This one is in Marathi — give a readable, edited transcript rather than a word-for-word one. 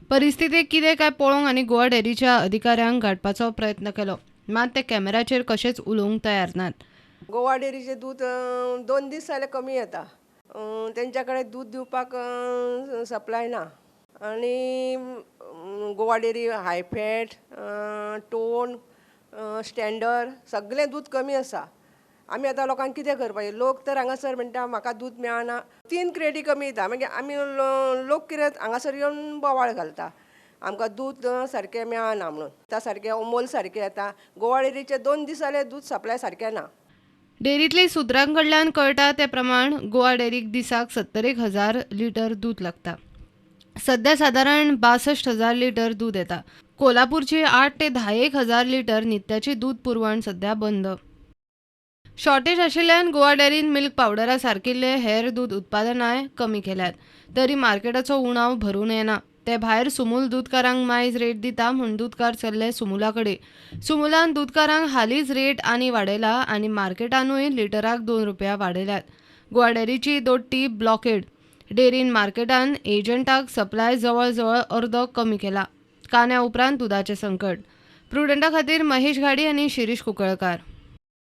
परिस्थितीक कितें काय पळोवंक आनी गोवा डेअरीच्या अधिकाऱ्यांक गाठपाचो प्रयत्न केलो, मात ते कॅमेराचेर कशेच उलोवंक तयार नात. गोवा डेअरीचे दूध 2 दीस जाले कमी येता. तेंच्या कडेन दूध दिवपाक सप्लाय ना. आनी Goa dairy high fat, tone, standard सगळें दूध कमी आसा. आमी आतां लोकांक कितें करपाचें? लोक तर हांगासर म्हणटा म्हाका दूध मेळना. 3 क्रेडी कमी येता. मागीर आमी लोक कितें हांगासर येवन बोवाळ घालता. आमकां दूध सारकें मेळना म्हणून. आतां सारकें अमूल सारकें येता. गोवा डेअरीचे 2 दीस जाले दूध सप्लाय सारकें ना. डेअरींतल्या सुत्रांकडल्यान कळटा ते प्रमाण गोवा डेअरीक दिसाक 70,000 लिटर दूध लागता. सध्या सादारण 62,000 लिटर दूध येता. कोल्हापूरची 8 ते 10,000 लिटर नित्याची दूध पुरवण सध्या बंद. शॉर्टेज आशिल्ल्यान गोवा डेअरीन मिल्क पावडरा सारकिल्ले हेर दूध उत्पादनाय कमी केल्यात. तरी मार्केटाचो उणाव भरून येना. ते भायर सुमूल दूधकारांक मायज रेट दिता म्हूण दूधकार चल्ले सुमुला कडेन. सुमुलान दूधकारांक हालींच रेट आनी वाडयला आनी मार्केटानूय लिटराक 2 रुपया वाडयल्यात. गोवा डेअरीची दोट्टी ब्लॉकेड. डेअरीन मार्केटान एजंटाक सप्लाय जवळ जवळ अर्दो कमी केला. कांद्या उपरांत दुधाचें संकट. प्रुडंटा खातीर महेश घाडी आनी शिरीष कुंकळकार.